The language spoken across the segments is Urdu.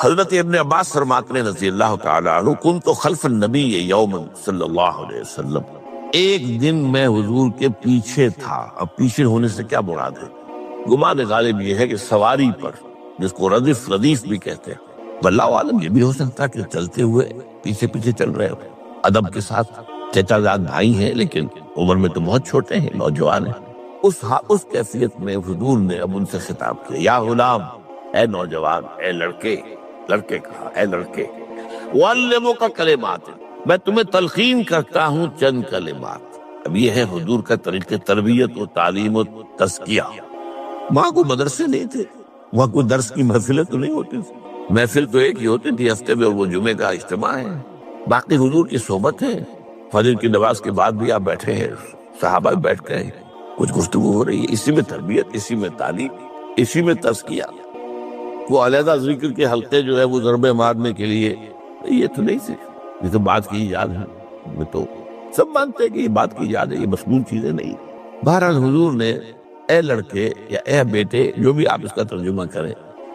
حضرت ابن عباس فرماتے ہیں رضی اللہ تعالیٰ عنہ، کنت خلف النبی یوما صلی اللہ علیہ وسلم، ایک دن میں حضور کے پیچھے تھا۔ اب پیچھے ہونے سے کیا مراد ہے؟ گمان غالب یہ ہے کہ سواری پر، جس کو ردیف بھی کہتے ہیں، واللہ عالم یہ بھی ہو سکتا ہے کہ چلتے ہوئے پیچھے پیچھے چل رہے ہو، ادب کے ساتھ، چچا زاد بھائی ہیں لیکن عمر میں تو بہت چھوٹے ہیں، نوجوان ہیں۔ اس کیفیت میں حضور نے اب ان سے خطاب کیا، یا غلام، اے نوجوان، اے لڑکے کہا، اے لڑکے، وَعَلِّمُكَ كَلِمَاتٍ، میں تمہیں تلقین کرتا ہوں چند کلمات۔ اب یہ ہے حضور کا طریقہ تربیت و تعلیم و تزکیہ۔ وہاں کوئی مدرسے نہیں تھے، وہاں کوئی درس کی محفلیں تو نہیں ہوتی تھی، محفل تو ایک ہی ہوتی تھی ہفتے میں، اور وہ جمعے کا اجتماع ہے، باقی حضور کی صحبت ہے۔ فجر کی نماز کے بعد بھی آپ بیٹھے ہیں، صحابہ بھی بیٹھ گئے، کچھ گفتگو ہو رہی ہے، اسی میں تربیت، اسی میں تعلیم، اسی میں تزکیہ۔ وہ علیحدہ ذکر کے حلقے جو ہے وہ ضربے مارنے کے لیے یہ تو نہیں تھے، یہ تو بات کی ایجاد ہے، میں تو سب مانتے ہیں کہ یہ بات کی ایجاد ہے، یہ مصنوع چیزیں نہیں۔ بہرحال حضور نے، اے لڑکے یا اے بیٹے، جو بھی آپ اس کا ترجمہ کریں،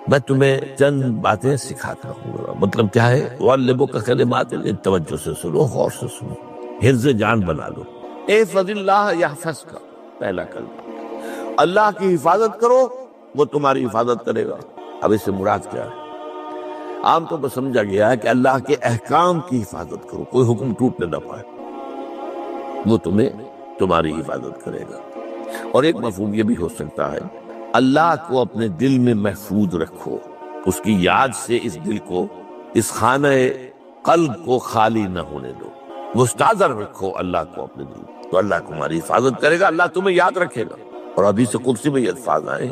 میں تمہیں چند باتیں سکھاتا ہوں۔ مطلب کیا ہے؟ وَعَلِّمُكَ كَلِمَاتٍ، توجہ سے سنو، غور سے سنو، حفظ جان بنا لو۔ احفظ اللہ یحفظک، پہلا کلمہ، اللہ کی حفاظت کرو، وہ تمہاری حفاظت کرے گا۔ اب اس سے مراد کیا ہے؟ عام طور پر سمجھا گیا ہے کہ اللہ کے احکام کی حفاظت کرو، کوئی حکم ٹوٹنے نہ پائے، وہ تمہاری حفاظت کرے گا۔ اور ایک مفہوم یہ بھی ہو سکتا ہے، اللہ کو اپنے دل میں محفوظ رکھو، اس کی یاد سے اس دل کو، اس خانہ قلب کو خالی نہ ہونے دو، مستحضر رکھو اللہ کو اپنے دل میں، تو اللہ تمہاری حفاظت کرے گا، اللہ تمہیں یاد رکھے گا۔ اور حدیث قدسی میں یہ الفاظ آئے،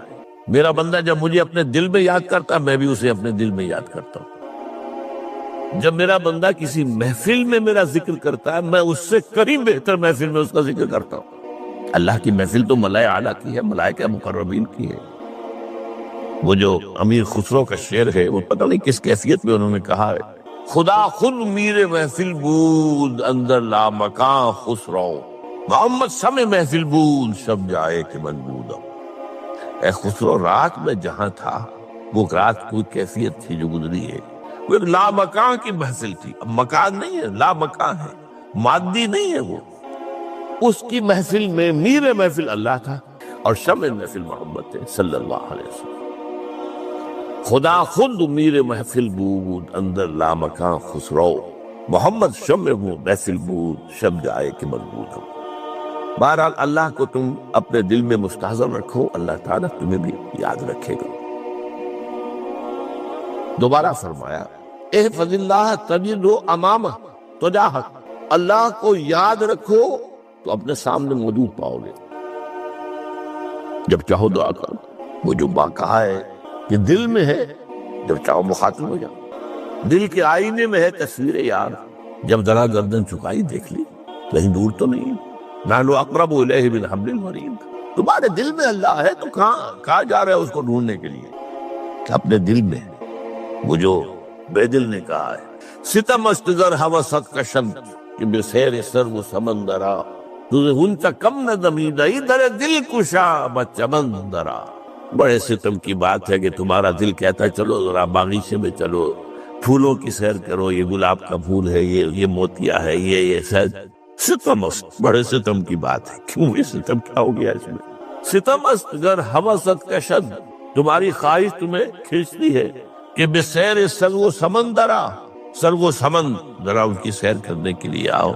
میرا بندہ جب مجھے اپنے دل میں یاد کرتا ہے، میں بھی اسے اپنے دل میں یاد کرتا ہوں۔ جب میرا بندہ کسی محفل میں میرا ذکر کرتا ہے، میں اس سے کہیں بہتر محفل میں اس کا ذکر کرتا ہوں۔ اللہ کی محفل تو ملائے اعلیٰ کی ہے، ملائکہ مقربین کی ہے۔ وہ جو امیر خسرو کا شعر ہے، وہ پتہ نہیں کس کیفیت میں انہوں نے کہا ہے، خدا خود میر محفل بود اندر لا مکان خسرو، محمد شمع محفل بود شب جائے کہ من بودم۔ اے خسرو، رات میں جہاں تھا، وہ رات کوئی کیفیت تھی جو گزری ہے، وہ ایک لا مکان کی محفل تھی۔ اب مکان نہیں ہے، لا مکان ہے، مادی نہیں ہے وہ۔ اس کی محفل میں میر محفل اللہ تھا، اور شمع محفل محمد تھے صلی اللہ علیہ وسلم۔ خدا خود میر محفل بود اندر لا مکان خسرو، محمد شمع محفل بود شب جائے کہ من بودم۔ بہرحال اللہ کو تم اپنے دل میں مستحضر رکھو، اللہ تعالیٰ تمہیں بھی یاد رکھے گا۔ دوبارہ فرمایا، احفظ اللہ تجدہ امامہ تجاہک، اللہ کو یاد رکھو تو اپنے سامنے موجود پاؤ گے۔ جب چاہو دعا کرو، وہ جو کہا ہے کہ دل میں ہے، جب چاہو مخاطب ہو جاؤ۔ دل کے آئینے میں ہے تصویر یار، جب ذرا گردن چکائی دیکھ لی، کہیں دور تو نہیں۔ نحن اقرب الیہ من حبل الورید، تمہارے دل میں اللہ ہے تو کہاں جا رہے ہو اس کو ڈھونڈنے کے لیے؟ اپنے دل میں۔ وہ جو بے دل نے کہا ہے، ستم است گر ہوست کشند کہ بسیر سر و سمندرا، تجھے ہنچا کم نہ دمیدہ در دل کشا بچمندرا۔ بڑے ستم کی بات ہے کہ تمہارا دل کہتا ہے چلو ذرا باغیچے میں چلو، پھولوں کی سیر کرو، یہ گلاب کا پھول ہے، یہ موتیا ہے، یہ شاید ستم است، بڑے ستم کی بات ہے۔ کیوں یہ ستم کیا ہو گیا اس میں؟ ستم است گر ہوست کشند، تمہاری خواہش تمہیں کھینچتی ہے کہ بسیر سرو سمندرا، سرو سمند، ذرا ان کی سیر کرنے کے لیے آؤ۔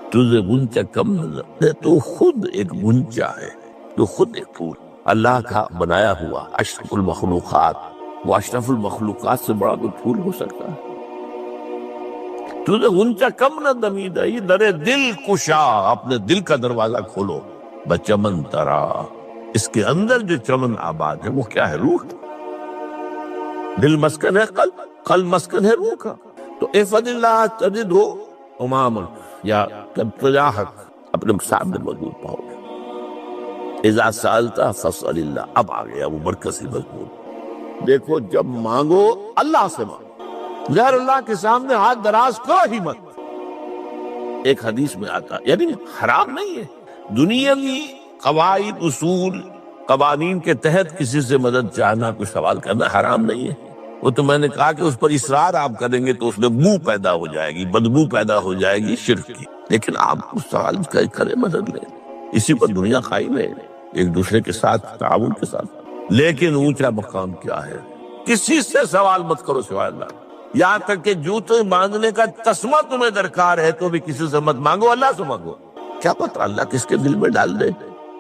تجھے غنچہ کم نظر، تو خود ایک غنچہ ہے، تو خود ایک پھول، اللہ کا بنایا ہوا اشرف المخلوقات۔ وہ اشرف المخلوقات سے بڑا کوئی پھول ہو سکتا ہے؟ تجھے غنچہ کم نہ دمیدہ در دل کشا، اپنے دل کا دروازہ کھولو، بچمن ترا، اس کے اندر جو چمن آباد ہے وہ کیا ہے؟ روح۔ دل مسکن ہے قلب، قلب مسکن ہے روح کا۔ تو احفظ اللہ تجدہ امامہ، یا تجاہک، اپنے سامنے موجود پاؤ گے۔ اذا سألت فاسأل اللہ، اب آ گیا وہ مرکزی مضمون۔ دیکھو، جب مانگو اللہ سے مانگو، غیر اللہ کے سامنے ہاتھ دراز کرو ہی مت۔ ایک حدیث میں آتا، یعنی حرام نہیں ہے، دنیاوی قواعد، اصول، قوانین کے تحت کسی سے مدد چاہنا، کوئی سوال کرنا حرام نہیں ہے، وہ تو میں نے کہا کہ اس پر اصرار آپ کریں گے تو اس میں بو پیدا ہو جائے گی، بدبو پیدا ہو جائے گی شرک کی، لیکن آپ اس سوال کریں، مدد لیں، اسی پر دنیا قائم ہے، ایک دوسرے کے ساتھ تعاون کے ساتھ۔ لیکن اونچا مقام کیا ہے؟ کسی سے سوال مت کرو سوائے اللہ، یہاں تک کہ جوتے باندھنے کا تسمہ تمہیں درکار ہے تو بھی کسی سے مت مانگو، اللہ سے مانگو۔ کیا پتہ اللہ کس کے دل میں ڈال دے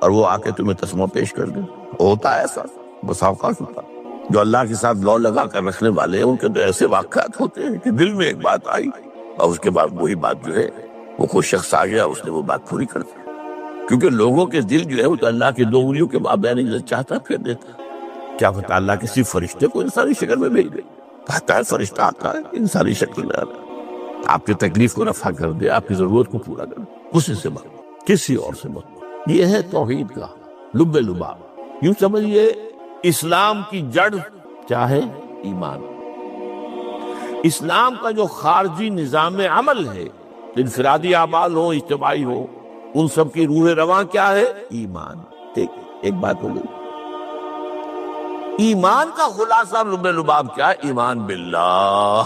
اور وہ آ کے تمہیں تسمہ پیش کر دے۔ ہوتا ہے ایسا، بس اوقات ہوتا ہے۔ جو اللہ کے ساتھ لو لگا کر رکھنے والے ہیں ان کے تو ایسے واقعات ہوتے ہیں کہ دل میں ایک بات آئی اور اس کے بعد وہی بات جو ہے وہ کوئی شخص آ گیا، اس نے وہ بات پوری کر دی، کیونکہ لوگوں کے دل جو ہے وہ تو اللہ کی دو انگلیوں کے مابین چاہتا پھر دیتا۔ کیا پتہ اللہ کسی فرشتے کو انسانی شکل میں بھیج دے، کہتا ہے فرشتہ آتا ہے انسانی شکل میں آتا ہے، آپ کی تکلیف کو رفع کر دے، آپ کی ضرورت کو پورا کر دے۔ کسی سے مت، کسی اور سے مت۔ یہ ہے توحید کا لب لباب۔ یوں سمجھیے اسلام کی جڑ کیا ہے؟ ایمان۔ اسلام کا جو خارجی نظام عمل ہے، انفرادی اعمال ہو، اجتماعی ہو، ان سب کی روح رواں کیا ہے؟ ایمان۔ ایک بات ہو گئی۔ ایمان کا خلاصہ لب لباب کیا ہے؟ ایمان باللہ،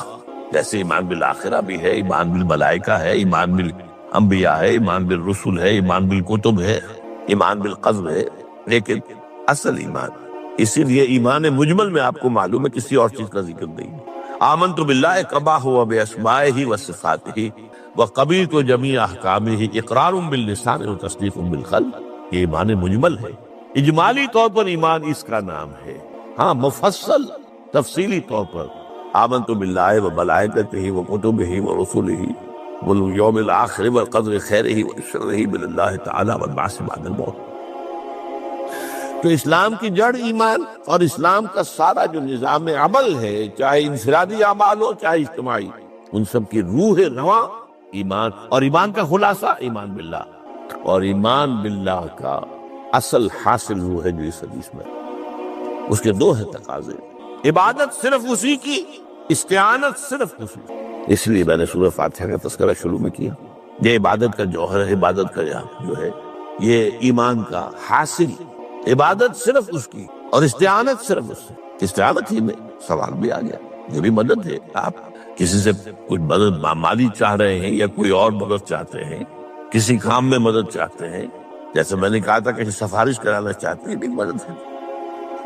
جیسے ایمان بالآخرہ بھی ہے، ایمان بالملائکہ ہے، ایمان بالانبیاء ہے، ایمان بالرسل ہے، ایمان بالکتب ہے، ایمان بالقدر ہے، لیکن اصل ایمان، اسی لیے ایمان مجمل میں آپ کو معلوم ہے کسی اور چیز کا ذکر نہیں۔ آمنت باللہ کما ہوا باسمائہ وصفاتہ وقبلت جمیع احکامہ اقرار باللسان وتصدیق بالقلب۔ یہ ایمان مجمل ہے، اجمالی طور پر ایمان اس کا نام ہے، ہاں مفصل تفصیلی طور پر آمنت باللہ وملائکتہ وکتبہ ورسلہ والیوم الآخر والقدر خیرہ وشرہ من اللہ تعالی والبعث بعد الموت۔ تو اسلام کی جڑ ایمان، اور اسلام کا سارا جو نظام عمل ہے، چاہے انفرادی اعمال ہو چاہے اجتماعی، ان سب کی روح رواں ایمان، اور ایمان کا خلاصہ ایمان باللہ، اور ایمان باللہ کا اصل حاصل وہ ہے جو اس حدیث میں، اس کے دو ہیں تقاضے، عبادت صرف اسی کی، استعانت صرف اسی کی۔ اس لیے میں نے سورہ فاتحہ کا تذکرہ شروع میں کیا، یہ عبادت کا جوہر ہے، عبادت کا جو ہے یہ ایمان کا حاصل، عبادت صرف اس کی اور استعانت صرف اس سے۔ استعانت ہی میں سوال بھی آ گیا، یہ بھی مدد ہے، آپ کسی سے کچھ مدد مالی چاہ رہے ہیں یا کوئی اور مدد چاہتے ہیں، کسی کام میں مدد چاہتے ہیں، جیسے میں نے کہا تھا کہ سفارش کرانا چاہتے ہیں، بھی مدد ہے۔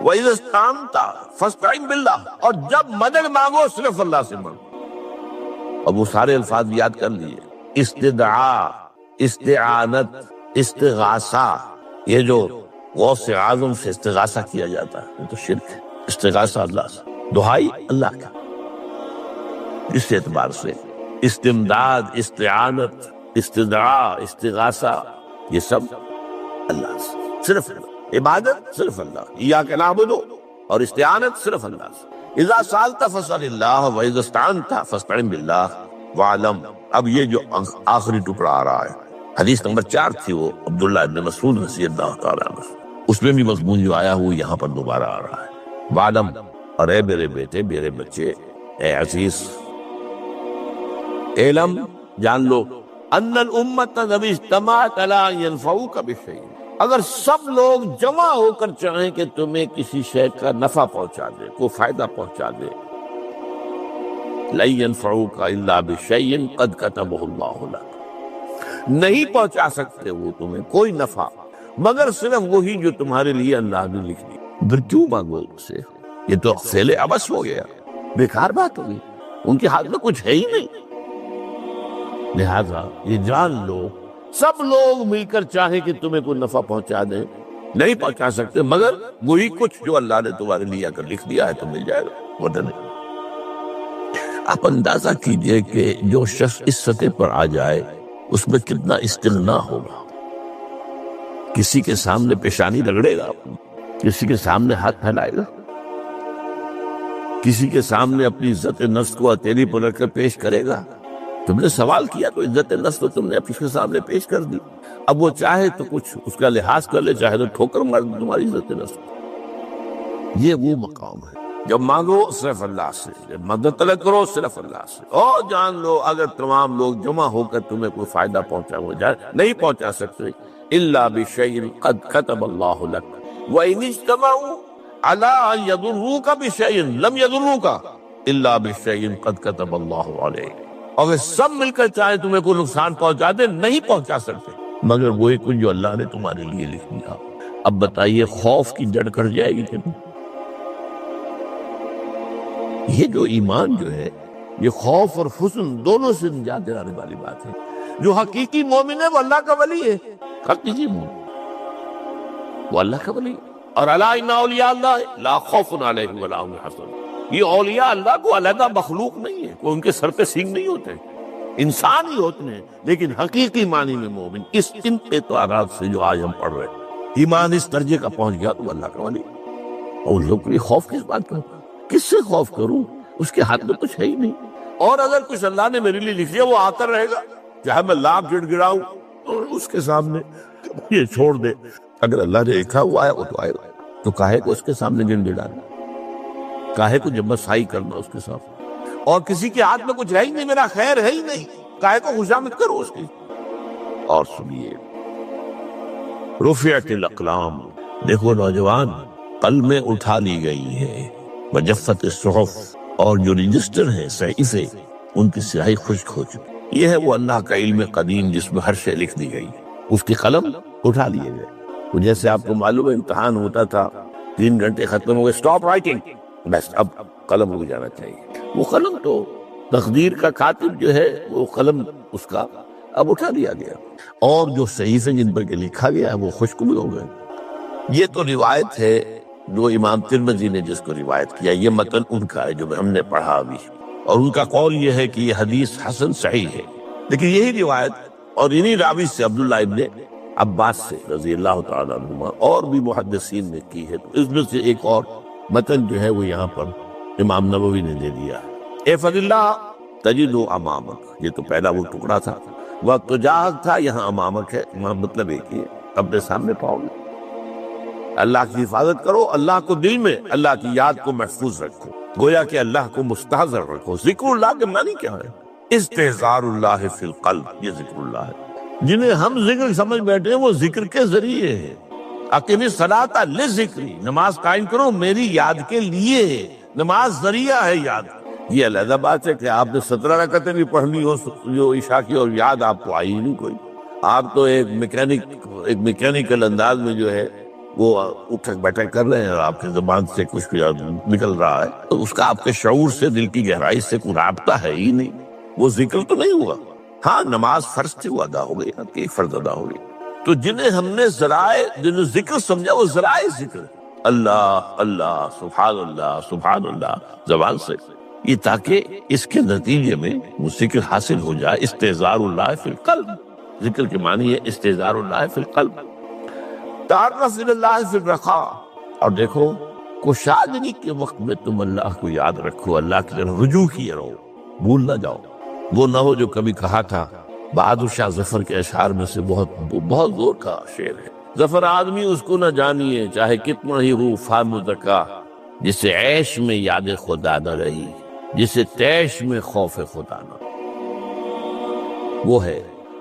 وَإِذَا اسْتَعَنْتَ فَاسْتَعِنْ بِاللَّهِ، اور جب مدد مانگو صرف اللہ سے مانگو۔ اب وہ سارے الفاظ یاد کر لیے، استدعاء، استعانت، استغاثہ، یہ جو غوث اعظم سے استغاثہ کیا جاتا ہے یہ تو شرک ہے، استغاثہ اللہ سے، دعائی اللہ کا، اس اعتبار سے استمداد، استعانت، استدعاء، استغاثہ، یہ سب اللہ سے، صرف اللہ، عبادت صرف اللہ، ایاک نعبد، اور استعانت صرف اللہ سے۔ اذا سألت فاسأل اللہ واذا استعنت فاستعن باللہ واعلم۔ اب یہ جو آخری ٹکڑا آ رہا ہے، حدیث نمبر 4 تھی، وہ عبداللہ ابن مسعود رضی اللہ تعالیٰ عنہ، اس میں بھی مضمون جو آیا وہ یہاں پر دوبارہ آ رہا ہے۔ وعلم، اور اے میرے بیٹے، میرے بچے، اے عزیز، علم، جان لو، ان الامت لو اجتمعت علی ان ينفعوک بشیء، اگر سب لوگ جمع ہو کر چاہیں کہ تمہیں کسی شے کا نفع پہنچا دے، کوئی فائدہ پہنچا دے، لن ينفعوک الا بشیء قد کتبہ اللہ لک، نہیں پہنچا سکتے وہ تمہیں کوئی نفع مگر صرف وہی جو تمہارے لیے اللہ نے لکھ دی۔ پھر کیوں مانگو اس سے؟ یہ تو فعل عبث ہو گیا، بیکار بات ہوگی، ان کے ہاتھ میں کچھ ہے ہی نہیں۔ لہذا یہ جان لو، سب لوگ مل کر چاہیں کہ تمہیں کوئی نفع پہنچا دیں، نہیں پہنچا سکتے مگر وہی کچھ جو اللہ نے تمہارے لیے اگر لکھ دیا ہے تو مل جائے گا، ورنہ نہیں۔ آپ اندازہ کیجئے کہ جو شخص اس سطح پر آ جائے اس میں کتنا استغنا ہوگا، کسی کے سامنے پیشانی رگڑے گا، کسی کے سامنے ہاتھ پھیلائے گا، کسی کے سامنے اپنی عزت نفس کو ہتھیلی پر رکھ کر پیش کرے گا۔ تم نے سوال کیا تو عزت نفس تو تم نے اس کے سامنے پیش کر دی، اب وہ چاہے تو کچھ اس کا لحاظ کر لے، چاہے تو ٹھوکر مار دے تمہاری عزت نفس۔ یہ وہ مقام ہے جب مانگو صرف اللہ سے، جب مدد طلب کرو صرف اللہ سے، اور جان لو اگر تمام لوگ جمع ہو کر تمہیں کوئی فائدہ پہنچا ہو جائے، نہیں پہنچا سکتے، الا بشیء قد کتب اللہ لک وان اجتمعوا علی ان یضروک بشیء لم یضروک الا بشیء قد کتب اللہ علیہ، اور سب مل کر چاہے تمہیں کوئی نقصان پہنچا دے نہیں پہنچا سکتے مگر وہی کچھ جو اللہ نے تمہارے لیے لکھ دیا۔ اب بتائیے خوف کی جڑ کٹ جائے گی کہ نہیں؟ یہ جو ایمان جو ہے یہ خوف اور حزن دونوں سے نجات دلانے والی بات ہے۔ جو حقیقی مومن ہے وہ اللہ کا ولی ہے، حقیقی مومن وہ اللہ کا ولی ہے۔ اور الا ان اولیاء اللہ لا خوف علیہم ولا هم يحزنون، یہ اولیاء اللہ کو علیحدہ مخلوق نہیں ہے، کوئی ان کے سر پہ سینگ نہیں ہوتے، انسان ہی ہوتے ہیں، لیکن حقیقی معنی میں مومن اس ان اعتبارات سے جو آج ہم پڑھ رہے ہیں، ایمان اس درجے کا پہنچ گیا تو وہ اللہ کا ولی۔ اور لوگ کے لیے خوف کس بات کا؟ کس سے خوف کروں؟ اس کے ہاتھ میں کچھ ہے ہی نہیں، اور اگر کچھ اللہ نے میرے لیے لکھ دیا وہ آتا رہے گا، چاہے میں لاکھ گڑ گڑاؤں اور اس کے سامنے یہ چھوڑ دے، اگر اللہ نے لکھا ہوا ہے وہ تو آئے گا، تو کاہے کو اس کے سامنے گڑ گڑانا، کاہے کو جبرسائی کرنا اس کے سامنے؟ اور کسی کے ہاتھ میں کچھ ہے ہی نہیں، میرا خیر ہے ہی نہیں، کاہے کو خوشامد کرو اس کی؟ اور سنیے، رفعت الاقلام، دیکھو نوجوان، قلمیں اٹھا لی گئی ہیں، وجفت الصحف، اور جو رجسٹر ہیں صحیفے ان کی سیاہی خشک ہو چکی۔ یہ ہے وہ اللہ کا علم قدیم جس میں ہر شے لکھ دی گئی، اس کی قلم اٹھا لیے گئے۔ تو جیسے آپ کو معلوم ہے امتحان ہوتا تھا، 3 گھنٹے ختم ہو گئے، اسٹاپ رائٹنگ، بس اب قلم رک جانا چاہیے۔ وہ قلم تو تقدیر کا کاتب جو ہے وہ قلم اس کا اب اٹھا دیا گیا، اور جو صحیفے جن پر کے لکھا گیا ہے وہ خشک بھی ہو گئے۔ یہ تو روایت ہے جو امام ترمذی نے جس کو روایت کیا، یہ متن ان کا ہے جو ہم نے پڑھا ابھی، اور ان کا قول یہ ہے کہ یہ حدیث حسن صحیح ہے، لیکن یہی روایت اور انہی راوی سے عبداللہ ابن عباس سے رضی اللہ تعالیٰ عنہما اور بھی محدثین نے کی ہے، تو اس میں سے ایک اور متن جو ہے وہ یہاں پر امام نووی نے دے دیا ہے۔ احفظ اللہ تجد امامک، یہ تو پہلا وہ ٹکڑا تھا، وقت تجاہک تھا، یہاں امامک ہے، مطلب ایک ہی ہے، اپنے سامنے پاؤ گے۔ اللہ کی حفاظت کرو، اللہ کو دل میں، اللہ کی یاد کو محفوظ رکھو، گویا کہ اللہ کو مستحضر رکھو۔ ذکر اللہ کے معنی کیا ہے؟ استحضار اللہ فی القلب، یہ ذکر اللہ ہے۔ جنہیں ہم ذکر سمجھ بیٹھے ہیں وہ ذکر کے ذریعے ہے۔ اقیم الصلاۃ لذکری، نماز قائم کرو میری یاد کے لیے، نماز ذریعہ ہے یاد۔ یہ علیحدہ بات ہے کہ آپ نے 17 رکعتیں بھی پڑھنی ہو جو عشاء کی، اور یاد آپ کو آئی ہی نہیں کوئی، آپ تو ایک میکینیکل انداز میں جو ہے وہ اٹھک بیٹھک کر رہے ہیں، اور آپ کے زبان سے کچھ نکل رہا ہے، تو اس کا آپ کے شعور سے، دل کی گہرائی سے کوئی رابطہ ہے ہی نہیں، وہ ذکر تو نہیں ہوا۔ ہاں نماز فرض تھی وہ ادا ہو گئی، آپ کی فرض ادا ہو گئی۔ تو جنہیں ہم نے ذرائع، جنہیں ذکر سمجھا وہ ذرائع ذکر، اللہ اللہ سبحان اللہ سبحان اللہ زبان سے، یہ تاکہ اس کے نتیجے میں وہ ذکر حاصل ہو جائے۔ استحضار اللہ فی القلب، ذکر کے معنی ہے استحضار اللہ فی القلب۔ تعرف الی اللہ فی الرخاء، اور دیکھو کشادگی کے وقت میں تم اللہ کو یاد رکھو، اللہ کی طرف رجوع کیے رہو، بھول نہ جاؤ۔ وہ نہ ہو جو کبھی کہا تھا، بہادر شاہ ظفر کے اشعار میں سے بہت زور کا شعر ہے، ظفر آدمی اس کو نہ جانیے چاہے کتنا ہی ہو فام زکا، جسے عیش میں یاد خدا نہ رہی، جسے تیش میں خوف خدا نہ۔ وہ ہے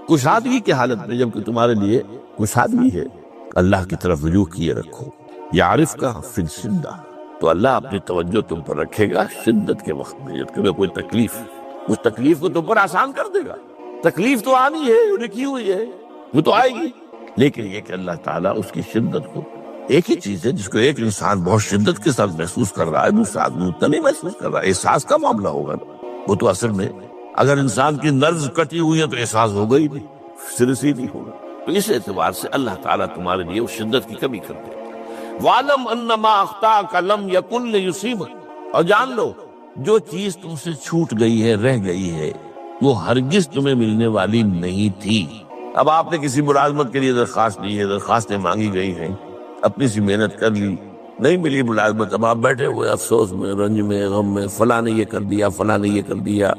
کشادگی کی حالت میں، جبکہ تمہارے لیے کشادگی ہے، اللہ کی طرف رجوع کیے رکھو۔ یعرف کا فی الشدہ، تو اللہ اپنی توجہ تم پر رکھے گا شدت کے وقت میں، جب تمہیں کوئی تکلیف، اس تکلیف کو تم پر آسان کر دے گا۔ تکلیف تو آنی ہے، وہ لکھی ہوئی ہے، وہ تو آئے گی، لیکن یہ کہ اللہ تعالیٰ اس کی شدت کو، ایک ہی چیز ہے جس کو ایک انسان بہت شدت کے ساتھ محسوس کر رہا ہے، دوسرا آدمی اتنا نہیں محسوس کر رہا ہے، احساس کا معاملہ ہوگا نا۔ وہ تو اصل میں اگر انسان کی نرز کٹی ہوئی ہے تو احساس ہوگا ہی نہیں، سرسی نہیں ہوگا۔ تو اس اعتبار سے اللہ تعالیٰ تمہارے لیے اس شدت کی کمی کر دے۔ وَعْلَمْ أَنَّمَا أَخْطَأَكَ لَمْ يَكُنْ لِيُصِيبَكَ، اور جان لو جو چیز تم سے چھوٹ گئی ہے، رہ گئی ہے، وہ ہرگز تمہیں ملنے والی نہیں تھی۔ اب آپ نے کسی ملازمت کے لیے درخواست دی ہے، درخواستیں مانگی گئی ہیں، اپنی سی محنت کر لی، نہیں ملی ملازمت، اب آپ بیٹھے ہوئے افسوس میں، رنج میں، غم میں، فلاں نے یہ کر دیا، فلاں نے یہ کر دیا،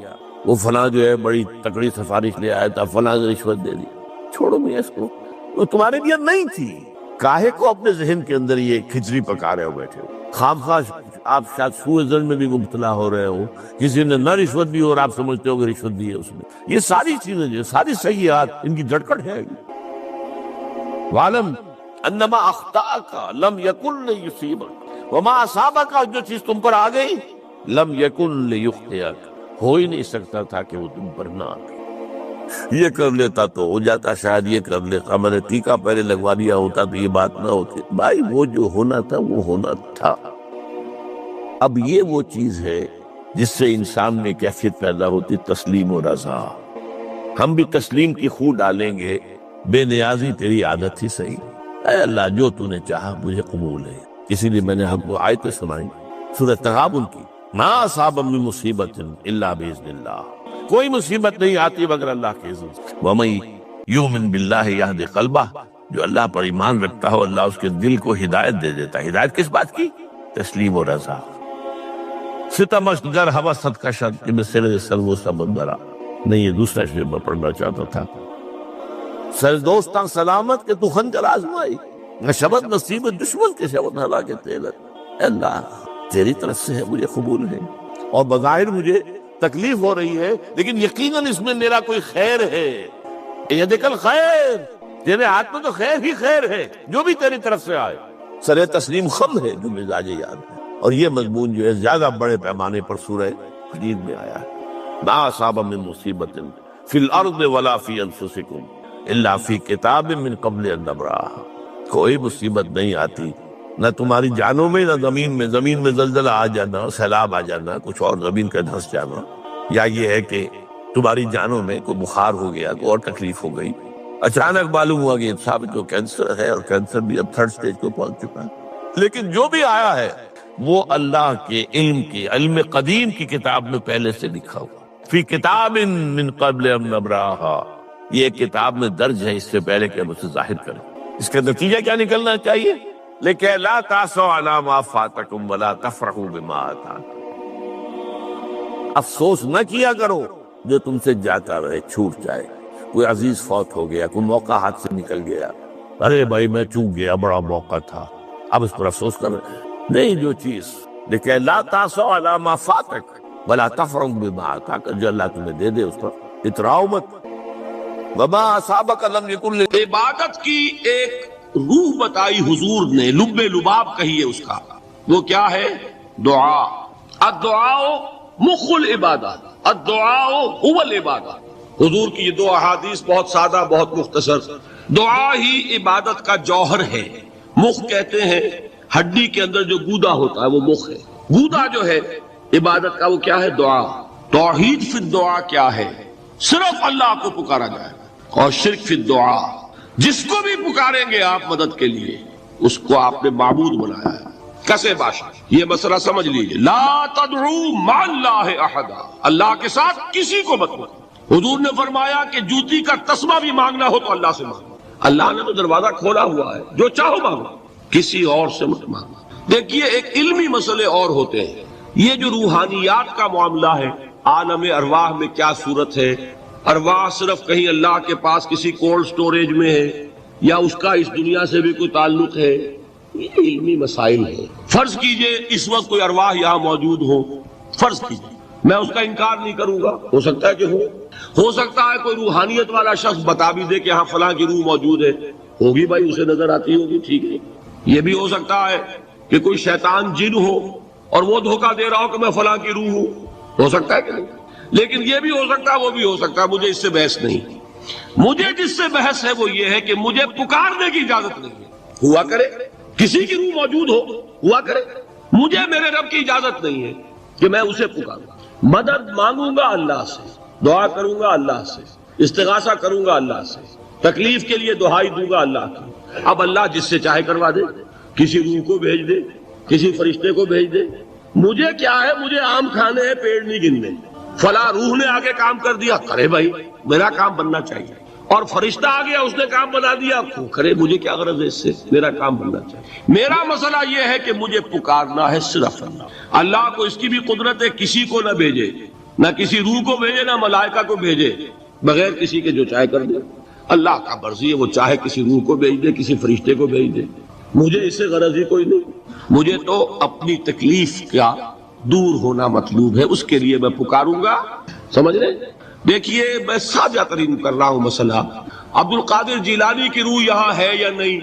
وہ فلاں جو ہے بڑی تکڑی سفارش لے آیا تھا، فلاں نے رشوت دے دی۔ چھوڑو میں اس کو، وہ تمہارے لیے نہیں تھی، کاہے کو اپنے ذہن کے اندر یہ کھچڑی پکا رہے ہو بیٹھے ہو؟ خامخواہ آپ شاید سوء ظن میں بھی مبتلا ہو رہے ہو، کسی نے نہ رشوت دی اور آپ سمجھتے ہو کہ رشوت دی ہے اس نے۔ یہ ساری چیزیں جو ساری سیئات، ان کی جھٹکٹ ہے۔ وَعْلَمْ أَنَّمَا أَخْطَأَكَ لَمْ يَكُنْ لِيُصِيبَكَ وَمَا أَصَابَكَ، جو چیز تم پر آ گئی لم یکن لیخطئک، ہو ہی نہیں سکتا تھا کہ وہ تم پر نہ آتے، یہ کر لیتا تو ہو جاتا، شاید یہ کر لیتا، میں نے ٹیکا پہلے لگوا دیا ہوتا تو یہ بات نہ ہوتی۔ بھائی وہ جو ہونا تھا وہ ہونا تھا۔ اب یہ وہ چیز ہے جس سے انسان میں کیفیت پیدا ہوتی، تسلیم و رضا۔ ہم بھی تسلیم کی خو ڈالیں گے، بے نیازی تیری عادت ہی صحیح، اے اللہ جو تو نے چاہا مجھے قبول ہے۔ اسی لیے میں نے ہم کو آیتیں سنائی سورہ تغابن کی، ما اصاب من مصیبت الا باذن اللہ، کوئی مصیبت نہیں آتی مگر اللہ کے اذن سے۔ ومن یؤمن باللہ یہد قلبہ، جو اللہ پر ایمان رکھتا ہو اللہ اس کے دل کو ہدایت دے دیتا ہے۔ ہدایت کس بات کی؟ تسلیم و رضا۔ ستمش گر حوست کا شد کہ میں سر سلو سمندرا، نہیں یہ دوسرا شعر میں پڑھنا چاہتا تھا۔ سر دوستاں سلامت کہ تو خنجر آزمائی، نہ شبت نصیب دشمن کے شبت ہلا کے تیلت۔ اللہ تیری طرف سے ہے، مجھے قبول ہے، اور بظاہر مجھے تکلیف ہو رہی ہے لیکن یقیناً اس میں میرا کوئی خیر ہے۔ یہ دیکھل خیر، تیرے ہاتھ میں تو خیر ہی خیر ہے، جو بھی تیری طرف سے آئے۔ سر تسلیم خم ہے جو مزاج یاد ہے، اور یہ مضمون جو ہے زیادہ بڑے پیمانے پر سورہ حدید میں آیا ہے۔ ما اصاب من مصیبت فی الارض ولا فی انفسکم الا فی کتاب من قبل ان نبرأها، کوئی مصیبت نہیں آتی نہ تمہاری جانوں میں نہ زمین میں، زمین میں زلزلہ آ جانا، سیلاب آ جانا، کچھ اور زمین کا دھنس جانا، یا یہ ہے کہ تمہاری جانوں میں کوئی بخار ہو گیا، کوئی اور تکلیف ہو گئی، اچانک معلوم ہوا کہ ثابت کو کینسر ہے، اور کینسر بھی اب 3rd stage کو پہنچ چکا ہے، لیکن جو بھی آیا ہے وہ اللہ کے علم قدیم کی کتاب میں پہلے سے لکھا ہوا، فی کتاب من قبل ان نبرأها، یہ کتاب میں درج ہے اس سے پہلے کہ ہم اسے ظاہر کریں۔ اس کا نتیجہ کیا نکلنا چاہیے؟ لیکن لا تاسوا علی ما فاتکم ولا تفرحوا بما آتاکم، افسوس نہ کیا کرو جو تم سے جاتا رہے، چھوٹ جائے، کوئی عزیز فوت ہو گیا، کوئی موقع ہاتھ سے نکل گیا، ارے بھائی میں چوک گیا، بڑا موقع تھا، اب اس پر افسوس کر رہے نہیں، جو چیز لیکن لا تاسوا علی ما فاتک ولا تفرحوا بما آتاک، جو اللہ تمہیں دے دے اس پر اتراؤ مت۔ وما اصابک لم یکن، عبادت کی ایک روح بتائی حضور نے، لب لباب کہیے اس کا، وہ کیا ہے؟ دعا۔ الدعاء مخ العبادہ، الدعاء هو العبادہ۔ حضور کی یہ 2 احادیث بہت سادہ، بہت مختصر۔ دعا ہی عبادت کا جوہر ہے۔ مخ کہتے ہیں ہڈی کے اندر جو گودا ہوتا ہے وہ مخ ہے، گودا جو ہے عبادت کا وہ کیا ہے؟ دعا۔ توحید فی الدعا کیا ہے؟ صرف اللہ کو پکارا جائے، اور شرک فی الدعا، جس کو بھی پکاریں گے آپ مدد کے لیے اس کو آپ نے معبود بنایا ہے۔ کسے باشا یہ مسئلہ سمجھ لیجئے، لا تدعو مع اللہ احدا، اللہ کے ساتھ کسی کو مت مانگو۔ حضور نے فرمایا کہ جوتی کا تسمہ بھی مانگنا ہو تو اللہ سے مانگو، اللہ نے تو دروازہ کھولا ہوا ہے، جو چاہو مانگو، کسی اور سے مت مانگو۔ دیکھیے ایک علمی مسئلے اور ہوتے ہیں، یہ جو روحانیات کا معاملہ ہے، عالم ارواح میں کیا صورت ہے، ارواح صرف کہیں اللہ کے پاس کسی کولڈ سٹوریج میں ہے یا اس کا اس دنیا سے بھی کوئی تعلق ہے، یہ علمی مسائل ہیں۔ فرض کیجئے اس وقت کوئی ارواح یہاں موجود ہو، فرض کیجئے، میں اس کا انکار نہیں کروں گا، ہو سکتا ہے کہ ہو سکتا ہے کوئی روحانیت والا شخص بتا بھی دے کہ ہاں فلاں کی روح موجود ہے، ہوگی بھائی، اسے نظر آتی ہوگی، ٹھیک ہے۔ یہ بھی ہو سکتا ہے کہ کوئی شیطان جن ہو اور وہ دھوکہ دے رہا ہو کہ میں فلاں کی روح ہوں، ہو سکتا ہے کہ نہیں؟ لیکن یہ بھی ہو سکتا ہے، وہ بھی ہو سکتا ہے، مجھے اس سے بحث نہیں۔ مجھے جس سے بحث ہے وہ یہ ہے کہ مجھے پکارنے کی اجازت نہیں ہے، ہوا کرے کسی کی روح موجود ہوا کرے، مجھے میرے رب کی اجازت نہیں ہے کہ میں اسے پکاروں۔ مدد مانگوں گا اللہ سے، دعا کروں گا اللہ سے، استغاثہ کروں گا اللہ سے، تکلیف کے لیے دہائی دوں گا اللہ کی۔ اب اللہ جس سے چاہے کروا دے، کسی روح کو بھیج دے، کسی فرشتے کو بھیج دے، مجھے کیا ہے؟ مجھے آم کھانے ہیں، پیڑ نہیں گننے۔ فلاں روح نے آگے کام کر دیا، کرے بھائی، میرا کام بننا چاہیے، اور فرشتہ آ گیا اس نے کام بنا دیا، کرے، مجھے کیا غرض ہے اس سے، میرا کام بننا چاہیے۔ میرا مسئلہ یہ ہے کہ مجھے پکارنا ہے صرف اللہ۔ اللہ کو اس کی بھی قدرت ہے کسی کو نہ بھیجے، نہ کسی روح کو بھیجے، نہ ملائکہ کو بھیجے، بغیر کسی کے جو چاہے کر دے۔ اللہ کا مرضی ہے، وہ چاہے کسی روح کو بھیج دے، کسی فرشتے کو بھیج دے، مجھے اس سے غرض ہی کوئی نہیں۔ مجھے تو اپنی تکلیف کا دور ہونا مطلوب ہے، اس کے لیے میں پکاروں گا، سمجھ رہے؟ دیکھیے میں سادہ ترین کر رہا ہوں مسئلہ، عبد القادر جیلانی کی روح یہاں ہے یا نہیں،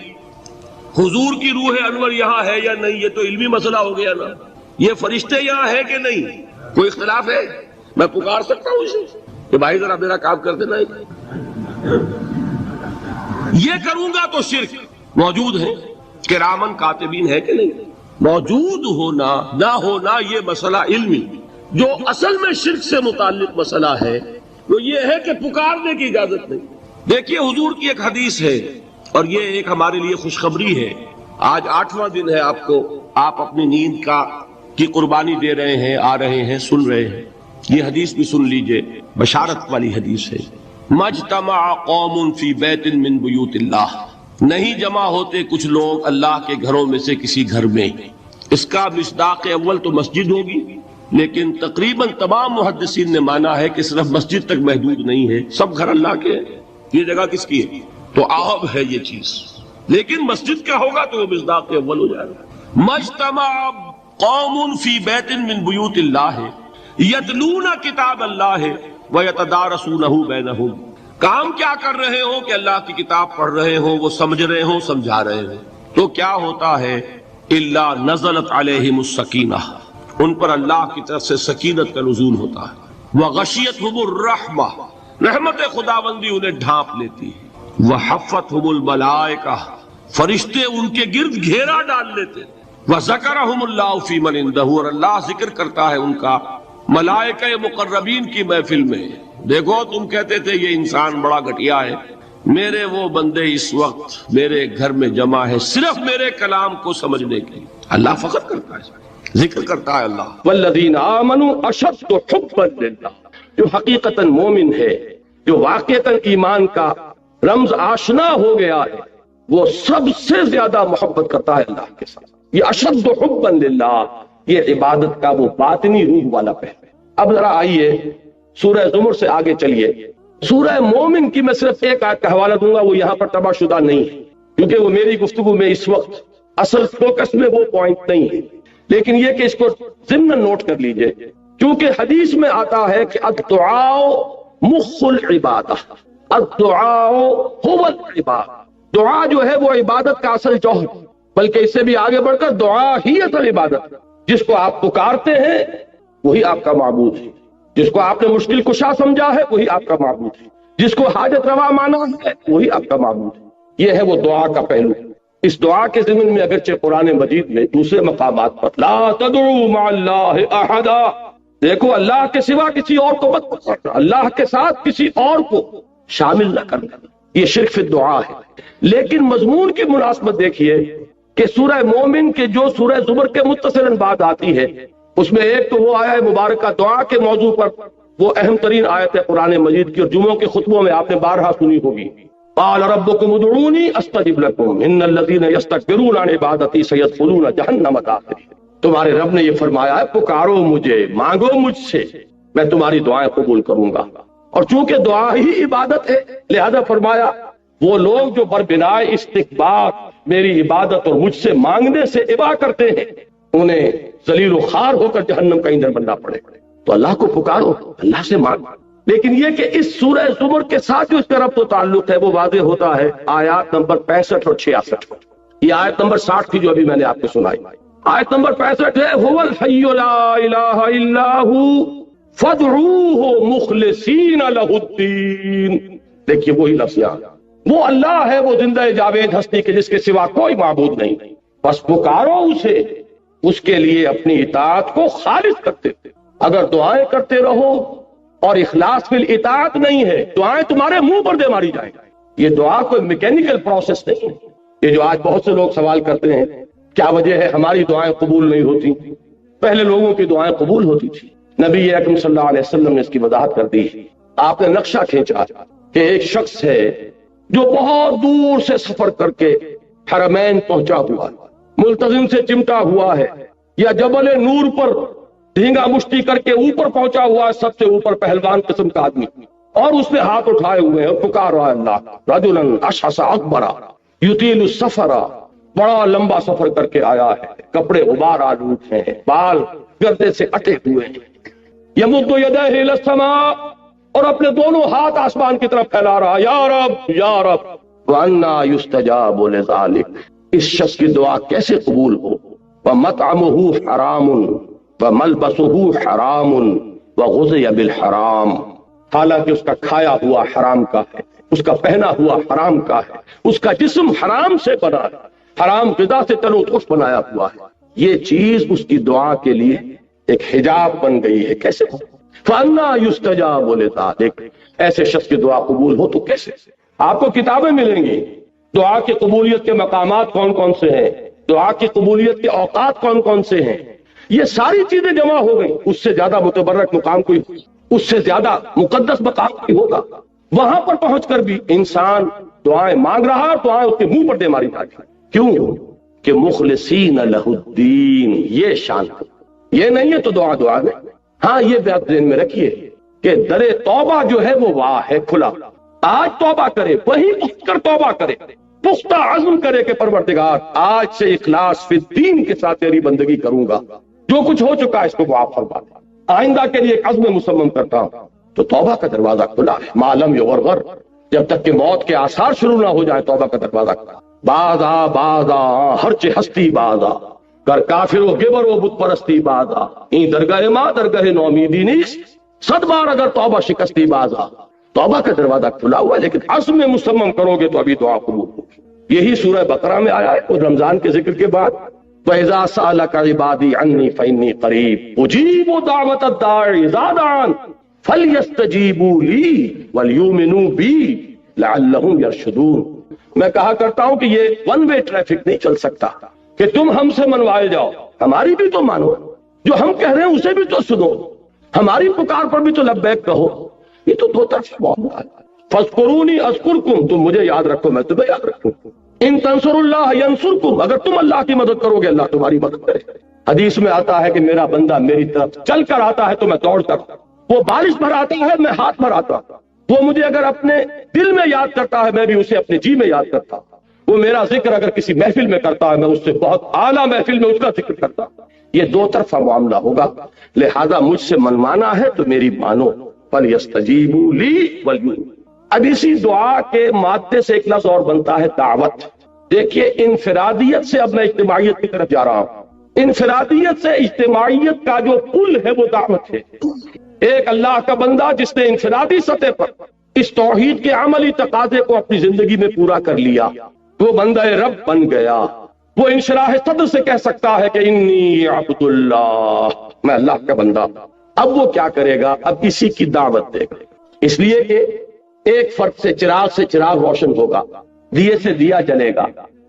حضور کی روح انور یہاں ہے یا نہیں، یہ تو علمی مسئلہ ہو گیا نا۔ یہ فرشتے یہاں ہے کہ نہیں؟ کوئی اختلاف ہے؟ میں پکار سکتا ہوں اسے کہ بھائی ذرا میرا کام کر دینا؟ یہ کروں گا تو شرک موجود ہے. کرامن کاتبین ہے کہ نہیں؟ موجود ہونا نہ ہونا یہ مسئلہ علمی. جو اصل میں شرک سے متعلق مسئلہ ہے وہ یہ ہے کہ پکارنے کی اجازت نہیں. دیکھیے حضور کی ایک حدیث ہے اور یہ ایک ہمارے لیے خوشخبری ہے. آج 8واں دن ہے آپ کو، آپ اپنی نیند کی قربانی دے رہے ہیں، آ رہے ہیں، سن رہے ہیں. یہ حدیث بھی سن لیجئے، بشارت والی حدیث ہے. مجتمع قوم فی بیت من بیوت اللہ، نہیں جمع ہوتے کچھ لوگ اللہ کے گھروں میں سے کسی گھر میں. اس کا مصداق اول تو مسجد ہوگی، لیکن تقریباً تمام محدثین نے مانا ہے کہ صرف مسجد تک محدود نہیں ہے، سب گھر اللہ کے ہیں. یہ جگہ کس کی ہے؟ تو عام ہے یہ چیز، لیکن مسجد کا ہوگا تو وہ مصداق اول ہو جائے گا. مجتمع قوم فی بیت من بیوت اللہ یتلون کتاب اللہ ویتدارسونہ بینہم. کام کیا کر رہے ہو کہ اللہ کی کتاب پڑھ رہے ہو، وہ سمجھ رہے ہو، سمجھا رہے ہو. تو کیا ہوتا ہے؟ الا نزلت علیہم السکینہ، ان پر اللہ کی طرف سے سکینت کا نزول ہوتا ہے. وغشیتہم الرحمہ، رحمت خداوندی انہیں ڈھانپ لیتی ہے. وحفتہم الملائکہ، فرشتے ان کے گرد گھیرا ڈال لیتے. وذکرہم اللہ فی من عندہ، اور اللہ ذکر کرتا ہے ان کا ملائکہ مقربین کی محفل میں. دیکھو تم کہتے تھے یہ انسان بڑا گھٹیا ہے، میرے وہ بندے اس وقت میرے گھر میں جمع ہے صرف میرے کلام کو سمجھنے کے لیے. اللہ فخر کرتا ہے، ذکر کرتا ہے اللہ. والذین آمنوا اشد حبا للہ، جو حقیقتاً مومن ہے، جو واقعتاً ایمان کا رمز آشنا ہو گیا ہے، وہ سب سے زیادہ محبت کرتا ہے اللہ کے ساتھ. یہ اشد حبا للہ، یہ عبادت کا وہ باطنی روح والا پہلو ہے. اب ذرا آئیے سورہ زمر سے آگے چلیے. سورہ مومن کی میں صرف ایک آیت کا حوالہ دوں گا، وہ یہاں پر تباہ شدہ نہیں ہے کیونکہ وہ میری گفتگو میں اس وقت اصل فوکس میں وہ پوائنٹ نہیں ہے، لیکن یہ کہ اس کو ضمن نوٹ کر لیجئے، کیونکہ حدیث میں آتا ہے کہ الدعاء مخ العبادہ، الدعاء هو العبادہ. دعا جو ہے وہ عبادت کا اصل جوہر، بلکہ اس سے بھی آگے بڑھ کر دعا ہی اصل عبادت. جس کو آپ پکارتے ہیں وہی آپ کا معبود ہے، جس کو آپ نے مشکل کشا سمجھا ہے وہی آپ کا معبود ہے، جس کو حاجت روا مانا ہے وہی آپ کا معبود ہے. یہ ہے وہ دعا کا پہلو. اس دعا کے ضمن میں اگرچہ قرآن مجید میں دوسرے مقامات پر لا تدعوا مع اللہ احدا، دیکھو اللہ کے سوا کسی اور کو مت پکارنا، اللہ کے ساتھ کسی اور کو شامل نہ کرنا، یہ شرک فی الدعا ہے. لیکن مضمون کی مناسبت دیکھیے کہ سورہ مومن کے جو سورہ زمر کے متصل بعد آتی ہے، اس میں ایک تو وہ آیا مبارکہ دعا کے موضوع پر، وہ اہم ترین آیت ہے قرآن مجید کی، اور جمعوں کے خطبوں میں آپ نے بارہا سنی ہوگی. قال ربکم ادعونی استجب لکم ان الذین یستکبرون عن عبادتی سیدخلون جہنم داخرین. تمہارے رب نے یہ فرمایا ہے پکارو مجھے، مانگو مجھ سے، میں تمہاری دعائیں قبول کروں گا. اور چونکہ دعا ہی عبادت ہے لہذا فرمایا وہ لوگ جو بربنائے استکبار میری عبادت اور مجھ سے مانگنے سے ابا کرتے ہیں انہیں ذلیل و خوار ہو کر جہنم کا ایندھن بننا پڑے. تو اللہ کو پکارو، اللہ سے مانگو. لیکن یہ کہ اس سورہ زمر کے ساتھ جو اس کا ربط و تعلق ہے وہ واضح ہوتا ہے آیات نمبر 65 اور 66 پر. یہ آیت نمبر 60 تھی جو ابھی میں نے آپ کو سنائی. آیت نمبر 65 ہے هو الحی لا الہ الا ہو فادعوہ مخلصین لہ الدین. دیکھیے وہی لفظ یہاں، وہ اللہ ہے، وہ زندہ جاوید ہستی کے جس کے سوا کوئی معبود نہیں، بس پکارو اسے، اس کے لیے اپنی اطاعت کو خالص کرتے تھے. اگر دعائیں کرتے رہو اور اخلاص فی الاطاعت نہیں ہے، دعائیں تمہارے منہ پر دے ماری جائیں. یہ دعا کوئی میکینیکل پروسیس نہیں ہے. یہ جو آج بہت سے لوگ سوال کرتے ہیں کیا وجہ ہے ہماری دعائیں قبول نہیں ہوتی، پہلے لوگوں کی دعائیں قبول ہوتی تھی. نبی اکرم صلی اللہ علیہ وسلم نے اس کی وضاحت کر دی. آپ نے نقشہ کھینچا کہ ایک شخص ہے جو بہت دور سے سفر کر کے حرمین پہنچا ہوا، ملتزم سے چمٹا ہوا ہے، یا جبل نور پر ڈھینگا مشتی کر کے اوپر پہنچا ہوا ہے، سب سے اوپر پہلوان قسم کا آدمی، اور اس نے ہاتھ اٹھائے ہوئے ہیں اور پکار رہا ہے اللہ. رجلا اشعث اکبر یطیل السفر، بڑا لمبا سفر کر کے آیا ہے، کپڑے غبار آلود ہیں، بال گردے سے اٹے ہوئے ہیں. یمد یدیہ الی السماء، اور اپنے دونوں ہاتھ آسمان کی طرف پھیلا رہا، یا رب یا رب. وَأَنَّا يُسْتَجَابُ لِذَلِكَ، اس شخص کی دعا کیسے قبول ہو؟ ومطعمہ حرام وملبسہ حرام وغذی بالحرام، حالانکہ اس کا کھایا ہوا حرام کا ہے، اس کا پہنا ہوا حرام کا ہے، اس کا جسم حرام سے بنا ہے، حرام غذا سے تلو تخش بنایا ہوا ہے، یہ چیز اس کی دعا کے لیے ایک حجاب بن گئی ہے۔ کیسے فَأَنَّىٰ يُسْتَجَابُ لِذَٰلِكَ، ایسے شخص کی دعا قبول ہو تو کیسے؟ آپ کو کتابیں ملیں گی، دعا کی قبولیت کے مقامات کون کون سے ہیں، دعا کی قبولیت کے اوقات کون کون سے ہیں، یہ ساری چیزیں جمع ہو گئی۔ اس سے زیادہ متبرک مقام کوئی، اس سے زیادہ مقدس مقام کوئی ہوگا؟ وہاں پر پہنچ کر بھی انسان دعائیں مانگ رہا اور دعائیں اس کے منہ پر دے ماری جا رہی۔ کیوں؟ کہ مخلصین لہ الدین، یہ شان ہے، یہ نہیں ہے تو دعا نہیں۔ ہاں یہ بات ذہن میں رکھیے کہ در توبہ جو ہے وہ واہ ہے، کھلا۔ آج توبہ کرے، وہی اٹھ کر توبہ کرے، پختہ عزم کرے کہ پروردگار آج سے اخلاص فی الدین کے ساتھ تیری بندگی کروں گا، جو کچھ ہو چکا ہے اس کو معاف فرما دے، آئندہ کے لیے ایک عزم مصمم کرتا ہوں، تو توبہ کا دروازہ کھلا ہے۔ معلوم یغرغر، جب تک کہ موت کے آثار شروع نہ ہو جائے توبہ کا دروازہ کھلا۔ بازا بازا ہرچ ہستی بازا، گر کافر و گبر و بت پرستی بازا، این درگاہ ماں درگاہ نومیدی نیست، 100 بار اگر توبہ شکستی بازا۔ توبہ کا دروازہ کھلا ہوا ہے، لیکن عزم مصمم کرو گے تو ابھی دعا قبول ہوگی۔ یہی سورہ بقرہ میں آیا ہے، اور رمضان کے ذکر کے بعد وَإِذَا سَأَلَكَ عِبَادِي عَنِّي فَإِنِّي قَرِيبٌ أُجِيبُ دَعْوَةَ الدَّاعِ إِذَا دَعَانِ فَلْيَسْتَجِيبُوا لِي وَلْيُؤْمِنُوا بِي لَعَلَّهُمْ يَرْشُدُونَ۔ میں کہا کرتا ہوں کہ یہ ون وے ٹریفک نہیں چل سکتا کہ تم ہم سے منوائے جاؤ، ہماری بھی تو مانو، جو ہم کہہ رہے ہیں اسے بھی تو سنو، ہماری پکار پر بھی تو لبیک کہو۔ یہ تو دو طرف معاملہ ہے۔ فَاذْكُرُونِي أَذْكُرْكُمْ، تم مجھے یاد رکھو میں تمہیں یاد رکھوں۔ ان تنصروا اللہ ینصرکم، اگر تم اللہ کی مدد کرو گے اللہ تمہاری مدد کرے۔ حدیث میں آتا ہے کہ میرا بندہ میری طرف چل کر آتا ہے تو میں دوڑ کر، وہ بارش بھر آتا ہے میں ہاتھ بھر آتا ہوں، وہ مجھے اگر اپنے دل میں یاد کرتا ہے میں بھی اسے اپنے جی میں یاد کرتا ہوں، وہ میرا ذکر اگر کسی محفل میں کرتا ہے میں اس سے بہت اعلیٰ محفل میں اس کا ذکر کرتا ہوں۔ یہ دو طرفہ معاملہ ہوگا، لہذا مجھ سے منوانا ہے تو میری مانو، فَلْيَسْتَجِيبُوا لِي وَلْيُؤْمِنُوا۔ اب اسی دعا کے مادے سے ایک لفظ اور بنتا ہے دعوت۔ دیکھیے انفرادیت سے اب میں اجتماعیت کی طرف جا رہا ہوں۔ انفرادیت سے اجتماعیت کا جو پل ہے وہ دعوت ہے۔ ایک اللہ کا بندہ جس نے انفرادی سطح پر اس توحید کے عملی تقاضے کو اپنی زندگی میں پورا کر لیا، وہ بندہ رب بن گیا، وہ انشراح صدر سے کہہ سکتا ہے کہ انی عبد اللہ، میں اللہ کا بندہ۔ اب وہ کیا کرے گا؟ اب اسی کی دعوت دے گا، اس لیے کہ ایک فرد سے چراغ روشن ہوگا، دیے سے دیا جلے گا۔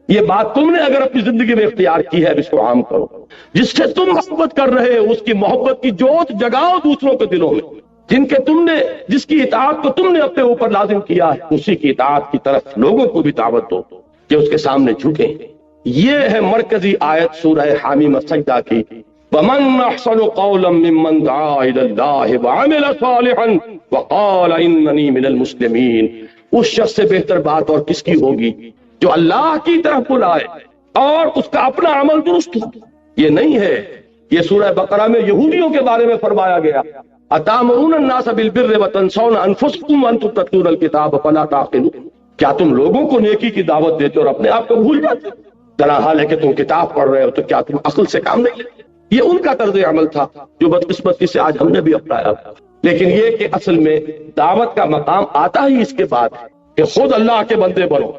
یہ بات تم نے اگر اپنی زندگی میں اختیار کی ہے، اب اس کو عام کرو۔ جس سے تم محبت کر رہے ہو اس کی محبت کی جوت جگاؤ دوسروں کے دلوں میں، جس کی اطاعت کو تم نے اپنے اوپر لازم کیا ہے اسی کی اطاعت کی طرف لوگوں کو بھی دعوت دو کہ اس کے سامنے جھکیں۔ یہ ہے مرکزی آیت سورہ حامیم سجدہ کی، وَمَنْ أَحْسَنُ قَوْلًا مِّمَّنْ دَعَا إِلَى اللَّهِ وَعَمِلَ صَالِحًا وَقَالَ إِنَّنِي مِنَ الْمُسْلِمِينَ۔ اس شخص سے بہتر بات اور کس کی ہوگی جو اللہ کی طرف بلائے اور اس کا اپنا عمل درست ہو۔ یہ نہیں ہے، یہ سورہ بقرہ میں یہودیوں کے بارے میں فرمایا گیا، أَتَأْمُرُونَ النَّاسَ بِالْبِرِّ وَتَنْسَوْنَ أَنفُسَكُمْ وَأَنْتُمْ تَتْلُونَ الْكِتَابَ فَلَا تَعْقِلُونَ۔ کیا تم لوگوں کو نیکی کی دعوت دیتے اور اپنے آپ کو بھول جاتے؟ ذرا حال ہے کہ تم کتاب پڑھ رہے ہو تو کیا تم عقل سے کام نہیں لیتے؟ یہ ان کا طرز عمل تھا جو بدقسمتی سے آج ہم نے بھی اپنایا۔ لیکن یہ کہ اصل میں دعوت کا مقام آتا ہی اس کے بعد ہے کہ خود اللہ کے بندے بنو،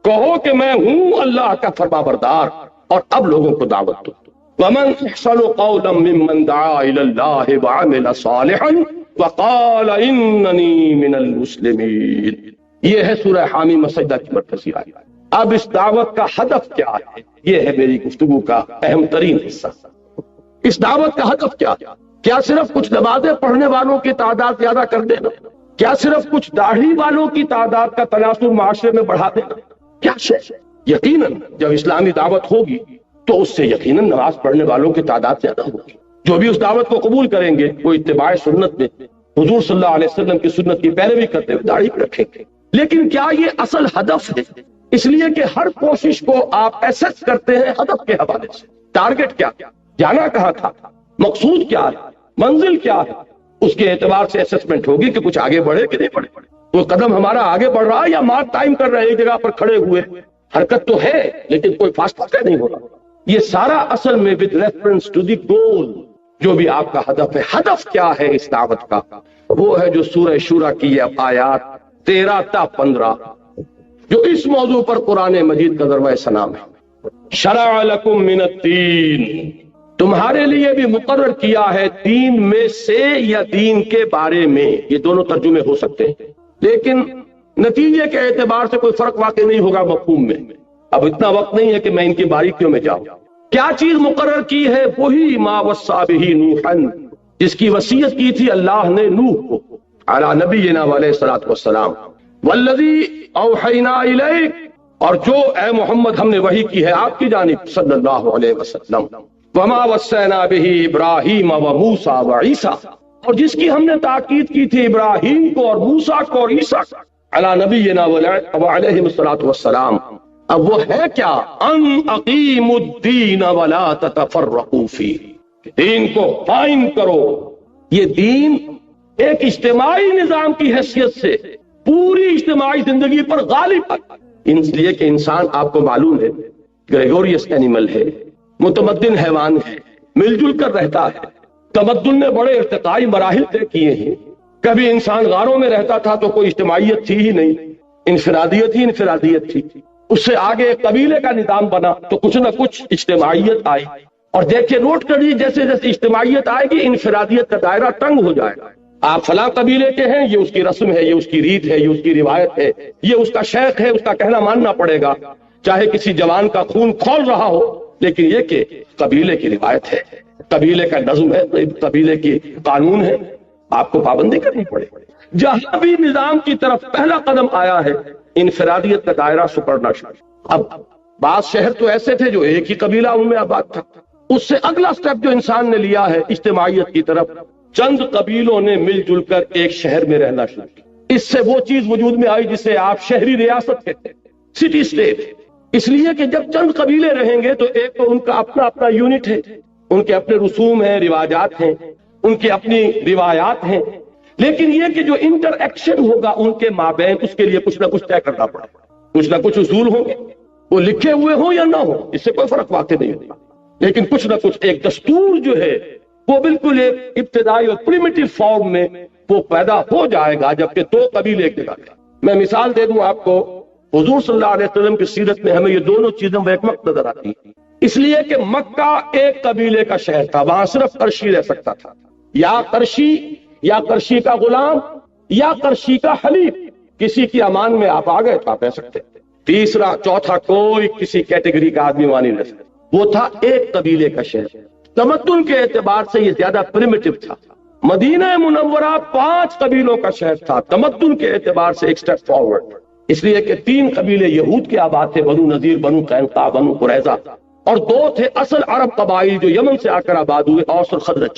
کہو کہ میں ہوں اللہ کا فرما بردار، اور اب لوگوں کو دعوت دو۔ وَمَنْ أَحْسَنُ قَوْلًا مِّمَّنْ دَعَا إِلَى اللَّهِ وَعَمِلَ صَالِحًا وَقَالَ إِنَّنِي مِنَ الْمُسْلِمِينَ۔ یہ ہے سورہ حامیم سجدہ کی مرکزی آیت۔ اب اس دعوت کا ہدف کیا ہے؟ یہ ہے میری گفتگو کا اہم ترین حصہ۔ اس دعوت کا ہدف کیا؟ کیا صرف کچھ نمازیں پڑھنے والوں کی تعداد زیادہ کر دینا؟ کیا صرف کچھ داڑھی والوں کی تعداد کا تناسب معاشرے میں بڑھا دینا؟ کیا شے؟ یقیناً جب اسلامی دعوت ہوگی تو اس سے یقیناً نماز پڑھنے والوں کی تعداد زیادہ ہوگی۔ جو بھی اس دعوت کو قبول کریں گے وہ اتباع سنت میں حضور صلی اللہ علیہ وسلم کی سنت کی پیروی کرتے ہوئے داڑھی رکھیں گے۔ لیکن کیا یہ اصل ہدف ہے؟ اس لیے کہ ہر کوشش کو آپ ایسس کرتے ہیں ہدف کے حوالے سے۔ ٹارگٹ کیا، جانا کہاں تھا، مقصود کیا ہے، منزل کیا ہے، اس کے اعتبار سے اسسمنٹ ہوگی کہ کچھ آگے بڑھے کہ نہیں بڑھے۔ وہ قدم ہمارا آگے بڑھ رہا ہے یا مارک ٹائم کر رہے ہیں ایک جگہ پر کھڑے ہوئے؟ حرکت تو ہے لیکن کوئی فاسٹ نہیں ہو رہا۔ یہ سارا اصل میں with reference to the goal، جو بھی آپ کا ہدف ہے۔ ہدف کیا ہے اس دعوت کا؟ وہ ہے جو سورہ شورى کی یہ آیات 13 تا 15 جو اس موضوع پر قرآن مجید کا ضربہ سلام ہے۔ شرع لکم من الدین، تمہارے لیے بھی مقرر کیا ہے دین میں سے یا دین کے بارے میں، یہ دونوں ترجمے ہو سکتے ہیں، لیکن نتیجے کے اعتبار سے کوئی فرق واقع نہیں ہوگا مفہوم میں۔ اب اتنا وقت نہیں ہے کہ میں ان کی باریکیوں میں جاؤں۔ کیا چیز مقرر کی ہے؟ وہی ما وصى به نوحا، جس کی وصیت کی تھی اللہ نے نوح کو، علی نبینا علیہ الصلوۃ والسلام، والذی اوحینا الیک، اور جو اے محمد ہم نے وحی کی ہے آپ کی جانب صلی اللہ علیہ وسلم، وما وصینا به ابراہیم وموسیٰ وعیسیٰ، اور جس کی ہم نے تاکید کی تھی ابراہیم کو اور موسیٰ کو اور عیسیٰ کو، علی نبینا علیہ الصلوۃ والسلام۔ اب وہ ہے کیا؟ ان اقیموا الدین ولا تتفرقوا فیہ، دین کو قائم کرو۔ یہ دین ایک اجتماعی نظام کی حیثیت سے پوری اجتماعی زندگی پر غالب ہے، اس لیے کہ انسان آپ کو معلوم ہے گریگوریس اینیمل ہے، متمدن حیوان ہے، مل جل کر رہتا ہے۔ تمدن نے بڑے ارتقائی مراحل طے کیے ہیں۔ کبھی انسان غاروں میں رہتا تھا تو کوئی اجتماعیت تھی ہی نہیں، انفرادیت ہی انفرادیت تھی۔ اس سے آگے ایک قبیلے کا نظام بنا تو کچھ نہ کچھ اجتماعیت آئی، اور دیکھیں نوٹ کریے جیسے جیسے اجتماعیت آئے گی انفرادیت کا دائرہ تنگ ہو جائے گا۔ آپ فلاں قبیلے کے ہیں، یہ اس کی رسم ہے، یہ اس کی ریت ہے، یہ اس کی روایت ہے، یہ اس کا شیخ ہے، اس کا کہنا ماننا پڑے گا، چاہے کسی جوان کا خون کھول رہا ہو، لیکن یہ کہ قبیلے کی روایت ہے، قبیلے کا نظم ہے، قبیلے کی قانون ہے، آپ کو پابندی کرنی پڑے گی۔ جہاں بھی نظام کی طرف پہلا قدم آیا ہے انفرادیت کا دائرہ سپرنا شروع۔ اب بعض شہر تو ایسے تھے جو ایک ہی قبیلہ ان میں آباد تھا، اس سے اگلا سٹیپ جو انسان نے لیا ہے اجتماعیت کی طرف، چند قبیلوں نے مل جل کر ایک شہر میں رہنا شروع کیا۔ اس سے وہ چیز وجود میں آئی جسے آپ شہری ریاست کہتے ہیں، سٹی اسٹیٹ۔ اس لیے کہ جب چند قبیلے رہیں گے تو ایک تو ان کا اپنا اپنا یونٹ ہے، ان کے اپنے رسوم ہیں، رواجات ہیں، ان کی اپنی روایات ہیں، لیکن یہ کہ جو انٹر ایکشن ہوگا ان کے مابین، اس کے لیے کچھ نہ کچھ طے کرنا پڑے گا، کچھ نہ کچھ اصول ہوں گے، وہ لکھے ہوئے ہوں یا نہ ہو، اس سے کوئی فرق واقع نہیں ہوگا، لیکن کچھ نہ کچھ ایک دستور جو ہے وہ بالکل ایک ابتدائی اور پریمیٹیو فارم میں وہ پیدا ہو جائے گا، جبکہ دو قبیلے ایک جگہ۔ میں مثال دے دوں آپ کو، حضور صلی اللہ علیہ وسلم کی سیرت میں ہمیں یہ دونوں چیزیں ایک وقت نظر آتی ہیں، اس لیے کہ مکہ ایک قبیلے کا شہر تھا، وہاں صرف قرشی رہ سکتا تھا، یا قرشی یا قرشی کا غلام یا قرشی کا حلیف، کسی کی امان میں آپ آ گئے تو آپ رہ سکتے، تیسرا چوتھا کوئی کسی کیٹیگری کا آدمی وہاں نہیں رہ سکتا۔ وہ تھا ایک قبیلے کا شہر۔ تمدن کے اعتبار سے یہ زیادہ پریمیٹیو تھا۔ مدینہ منورہ 5 قبیلوں کا شہر تھا، تمدن کے اعتبار سے ایک سٹیپ فارورڈ، اس لیے کہ 3 قبیلے یہود کے آباد تھے، بنو نذیر، بنو قینقاع، بنو قریظہ، اور 2 تھے اصل عرب قبائل جو یمن سے آ کر آباد ہوئے، اوس اور خزرج۔